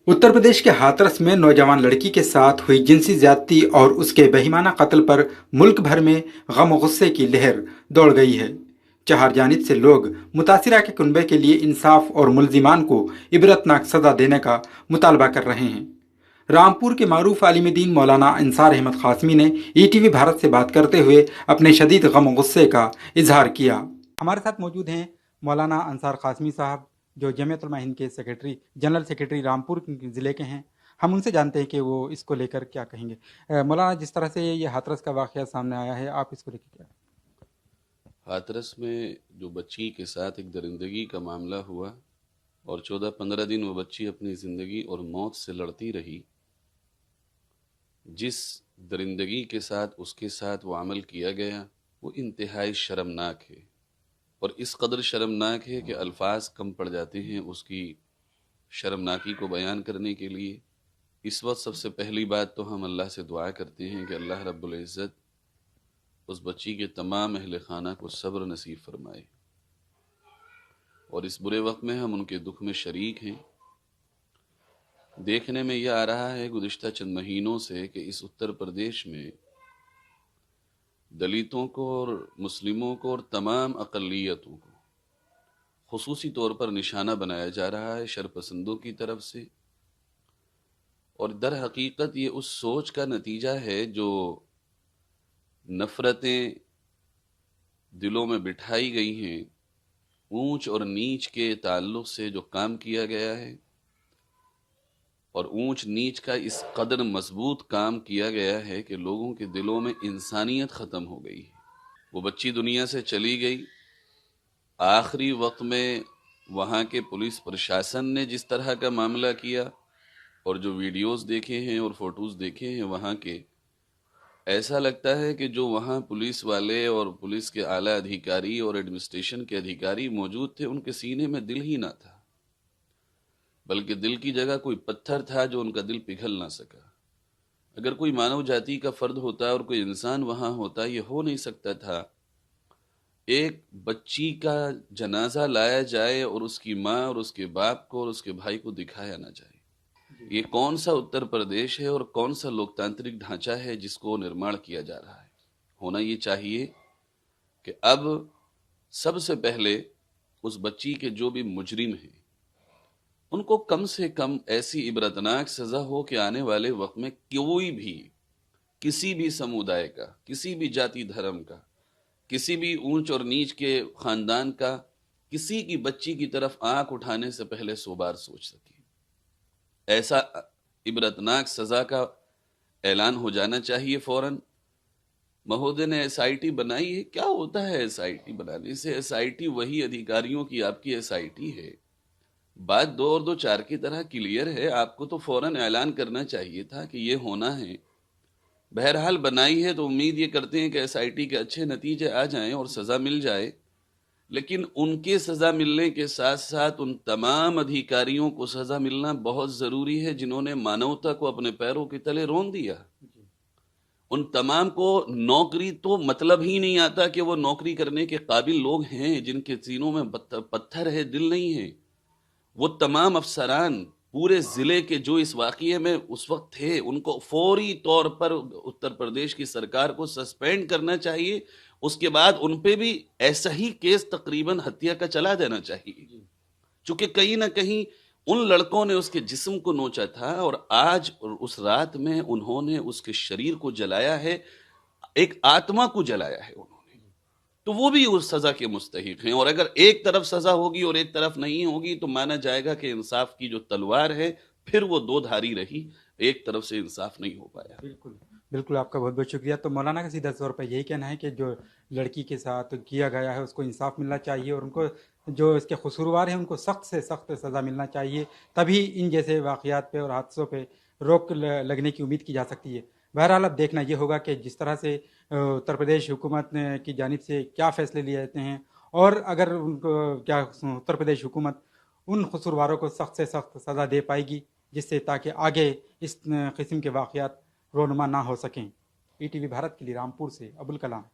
उत्तर प्रदेश के हाथरस में नौजवान लड़की के साथ हुई जिनसी ज्यादती और उसके बेईमाना कत्ल पर मुल्क भर में गम और गुस्से की लहर दौड़ गई है। चार जानिब से लोग मुतासिरा के कुनबे के लिए इंसाफ और मुलजिमान को इबरतनाक सजा देने का मुतालबा कर रहे हैं। रामपुर के मारूफ आलिम दीन मौलाना अंसार अहमद कासमी ने ईटीवी भारत से बात करते हुए अपने शदीद गम और गुस्से का इजहार किया। हमारे साथ मौजूद हैं मौलाना अंसार कासमी साहब, जो जमीयत उलमा हिंद के सेक्रेटरी जनरल सेक्रेटरी रामपुर ज़िले के हैं। हम उनसे जानते हैं कि वो इसको लेकर क्या कहेंगे। मौलाना, जिस तरह से ये हाथरस का वाक़या सामने आया है, आप इसको लेकर क्या? हाथरस में जो बच्ची के साथ एक दरिंदगी का मामला हुआ और 14-15 दिन वो बच्ची अपनी ज़िंदगी और मौत से लड़ती रही, जिस दरिंदगी के साथ उसके साथ वो अमल किया गया वो इंतहाई शर्मनाक है। और इस कदर शर्मनाक है कि अल्फाज कम पड़ जाते हैं उसकी शर्मनाकी को बयान करने के लिए। इस वक्त सबसे पहली बात तो हम अल्लाह से दुआ करते हैं कि अल्लाह रब्बुल इज़्ज़त उस बच्ची के तमाम अहले खाना को सब्र नसीब फरमाए। और इस बुरे वक्त में हम उनके दुख में शरीक हैं। देखने में यह आ रहा है गुज़िश्ता चंद महीनों से कि इस उत्तर प्रदेश में दलितों को और मुस्लिमों को और तमाम अक़लियतों को ख़ुसूसी तौर पर निशाना बनाया जा रहा है शरपसंदों की तरफ से। और दर हकीकत ये उस सोच का नतीजा है जो नफ़रतें दिलों में बिठाई गई हैं, ऊंच और नीच के ताल्लुक़ से जो काम किया गया है और ऊंच नीच का इस कदर मजबूत काम किया गया है कि लोगों के दिलों में इंसानियत ख़त्म हो गई है। वो बच्ची दुनिया से चली गई। आखिरी वक्त में वहाँ के पुलिस प्रशासन ने जिस तरह का मामला किया और जो वीडियोस देखे हैं और फोटोज़ देखे हैं वहाँ के, ऐसा लगता है कि जो वहाँ पुलिस वाले और पुलिस के आला अधिकारी और एडमिनिस्ट्रेशन के अधिकारी मौजूद थे उनके सीने में दिल ही ना था, बल्कि दिल की जगह कोई पत्थर था जो उनका दिल पिघल ना सका। अगर कोई मानव जाति का फर्द होता और कोई इंसान वहाँ होता, ये हो नहीं सकता था एक बच्ची का जनाजा लाया जाए और उसकी माँ और उसके बाप को और उसके भाई को दिखाया ना जाए। ये कौन सा उत्तर प्रदेश है और कौन सा लोकतांत्रिक ढांचा है जिसको निर्माण किया जा रहा है। होना ये चाहिए कि अब सबसे पहले उस बच्ची के जो भी मुजरिम हैं उनको कम से कम ऐसी इबरतनाक सजा हो कि आने वाले वक्त में कोई भी किसी भी समुदाय का, किसी भी जाति धर्म का, किसी भी ऊंच और नीच के खानदान का किसी की बच्ची की तरफ आंख उठाने से पहले 100 बार सोच सके। ऐसा इबरतनाक सजा का ऐलान हो जाना चाहिए फौरन। महोदय ने एसआईटी बनाई है। क्या होता है एसआईटी बनाने से? एसआईटी वही अधिकारियों की आपकी एसआईटी है। बात 2 और 2 4 की तरह क्लियर है। आपको तो फौरन ऐलान करना चाहिए था कि ये होना है। बहरहाल बनाई है तो उम्मीद ये करते हैं कि एसआईटी के अच्छे नतीजे आ जाएं और सज़ा मिल जाए। लेकिन उनके सज़ा मिलने के साथ साथ उन तमाम अधिकारियों को सज़ा मिलना बहुत ज़रूरी है जिन्होंने मानवता को अपने पैरों के तले रौंद दिया। उन तमाम को नौकरी तो मतलब ही नहीं आता कि वो नौकरी करने के काबिल लोग हैं, जिनके सीनों में पत्थर है, दिल नहीं है। वो तमाम अफसरान पूरे ज़िले के जो इस वाक़ये में उस वक्त थे, उनको फौरी तौर पर उत्तर प्रदेश की सरकार को सस्पेंड करना चाहिए। उसके बाद उन पे भी ऐसा ही केस तकरीबन हत्या का चला देना चाहिए, चूंकि कहीं ना कहीं उन लड़कों ने उसके जिस्म को नोचा था और आज उस रात में उन्होंने उसके शरीर को जलाया है, एक आत्मा को जलाया है उन्होंने, तो वो भी उस सजा के मुस्तहिक हैं। और अगर एक तरफ सजा होगी और एक तरफ नहीं होगी तो माना जाएगा कि इंसाफ की जो तलवार है फिर वो 2 धारी रही, एक तरफ से इंसाफ नहीं हो पाया। बिल्कुल बिल्कुल, आपका बहुत बहुत शुक्रिया। तो मौलाना का सीधा तौर पर यही कहना है कि जो लड़की के साथ किया गया है उसको इंसाफ मिलना चाहिए और उनको जो इसके कसूरवार हैं उनको सख्त से सख्त सज़ा मिलना चाहिए, तभी इन जैसे वाक़यात पे और हादसों पे रोक लगने की उम्मीद की जा सकती है। बहरहाल अब देखना ये होगा कि जिस तरह से उत्तर प्रदेश हुकूमत की जानिब से क्या फ़ैसले लिए जाते हैं और अगर उनको क्या उत्तर प्रदेश हुकूमत उन कसूरवारों को सख्त से सख्त सज़ा दे पाएगी, जिससे ताकि आगे इस किस्म के वाक़यात रोनुमा ना हो सकें। ईटीवी भारत के लिए रामपुर से अबुल कलाम।